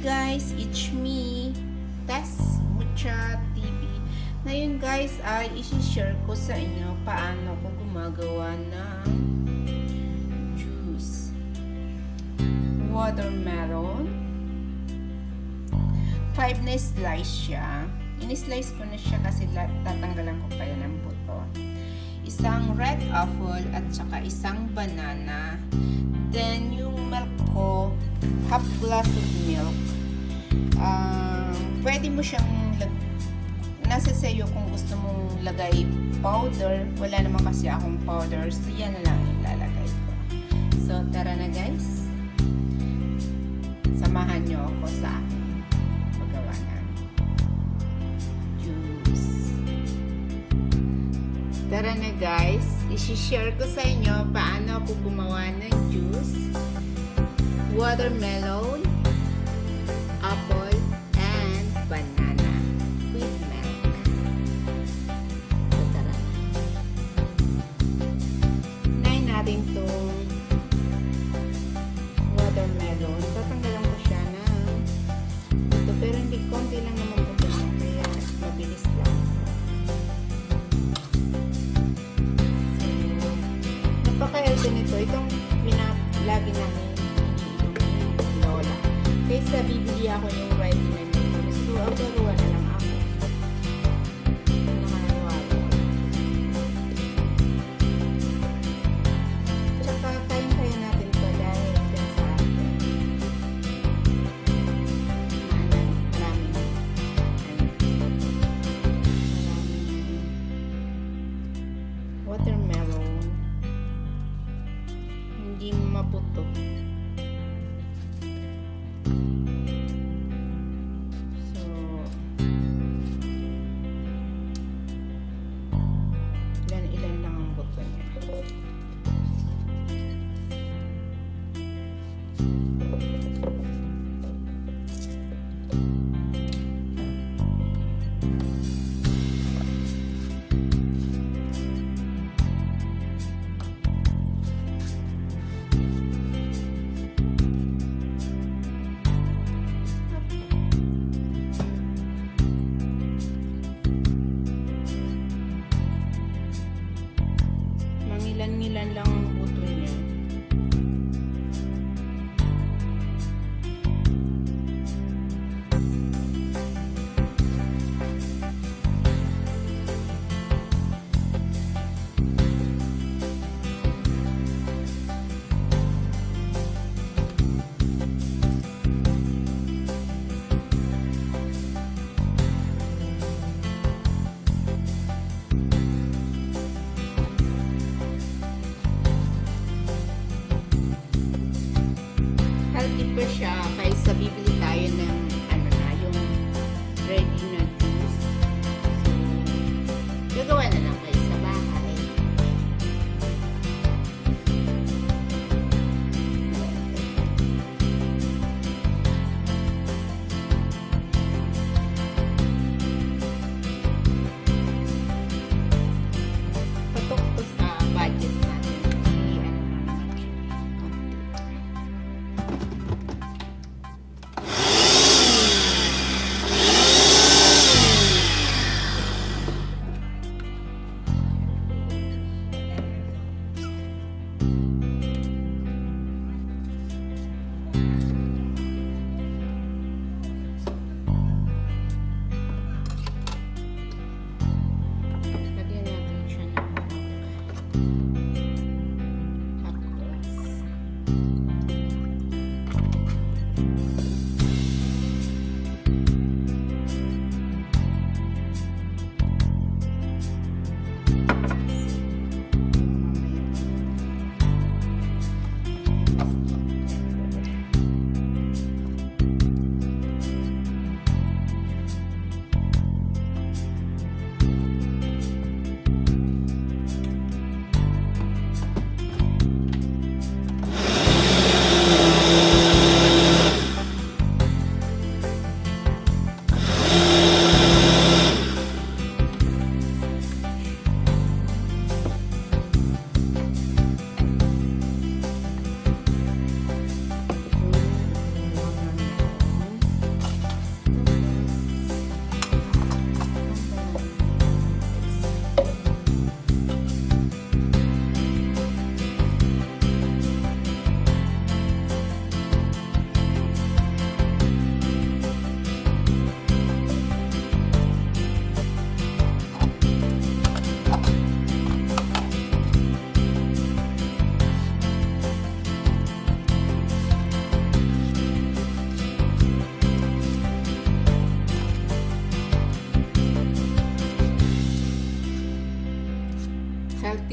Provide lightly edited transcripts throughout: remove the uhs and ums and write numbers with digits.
guys, it's me, Tess Mucha TV. Ngayon guys ay isi-share ko sa inyo paano ko gumagawa ng juice. Watermelon. 5 na slice siya. In-slice ko na siya kasi tatanggalan ko pa yan ng buto. Isang red apple at saka isang banana. Then yung milk ko, half glass of milk. Pwede mo siyang nasa sayo kung gusto mong lagay powder. Wala naman kasi akong powder, so yan na lang ilalagay ko. So tara na guys, samahan nyo ako sa aking paggawa ng juice. Tara na guys, isi-share ko sa inyo paano ako gumawa ng juice. Watermelon, apple, and banana with milk. So, tara. Unahin natin itong watermelon. Tatanggalan ko siya na ito, pero hindi, konti lang naman ito. Kaya mabilis lang. So, napaka-healthy nito. Itong lagi namin lola. Kaysa bibili ako yung ready na nito. So, ang gagawa na lang ako. Tsaka, kaya natin ito dahil din sa atin. Maraming watermelon. Hindi maputo. Ilan lang ang buto niya. Mangilan-ngilan lang ang buto niya. Healthy pa siya kaysa bibili tayo ng yung ready na juice. So, gagawa na lang kayo sa bahay. Patok ko sa budget natin kasi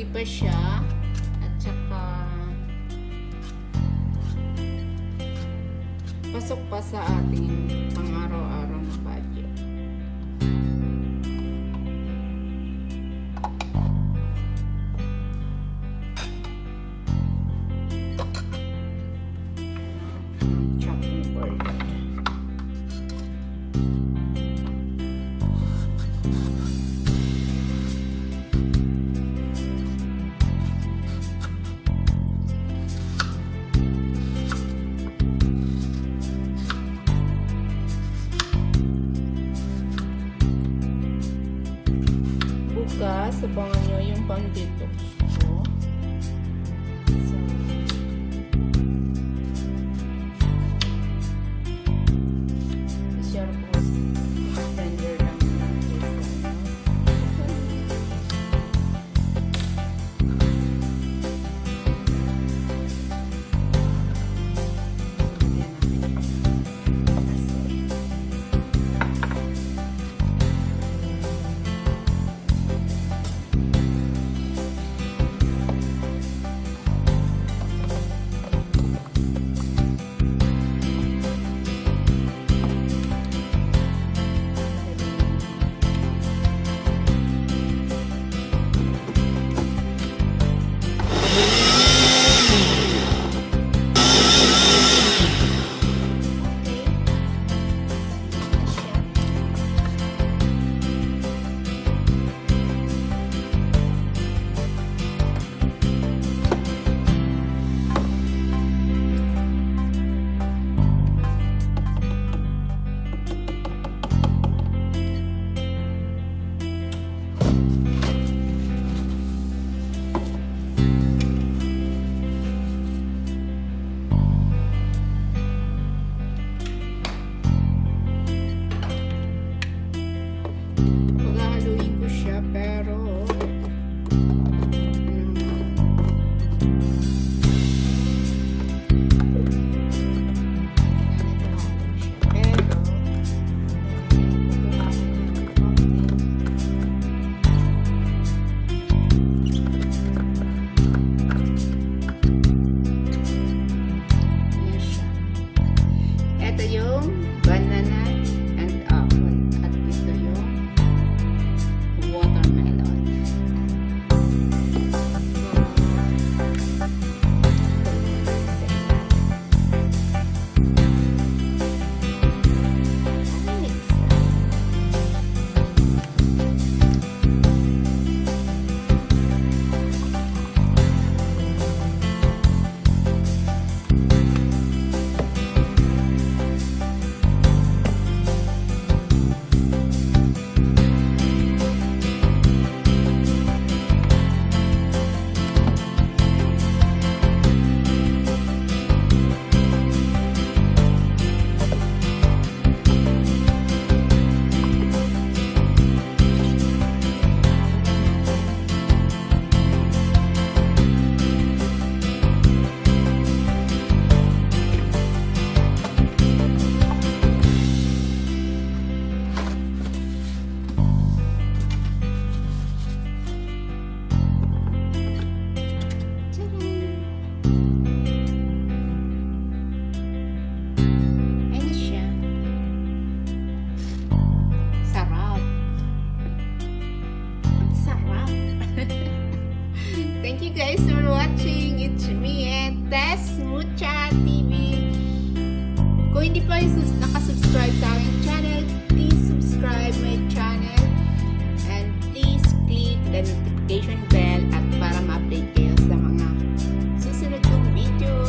pa siya. At saka pasok pa sa ating pang-araw-araw na budget. Chopping board. Bukas, abangan nyo yung pang-detox ko. So, i-share ko sa blender lang yung paghahaluin ko siya, pero ito yung banana and apple at ito yung watermelon. Thank you guys for watching. It's me at Smoothiejuice TV. Kung hindi pa nakasubscribe sa aking channel, please subscribe my channel and please click the notification bell at para ma-update kayo sa mga susunod kong video.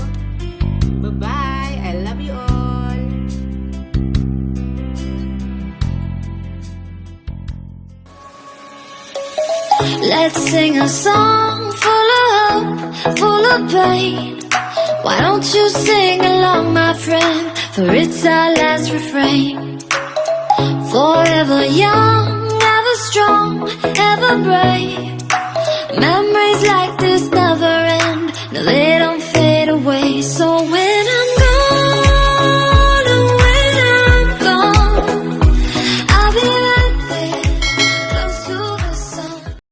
Bye-bye! I love you all! Let's sing a song full of hope, full of pain. Why don't you sing along, my friend? For it's our last refrain. Forever young, ever strong, ever brave. Memories like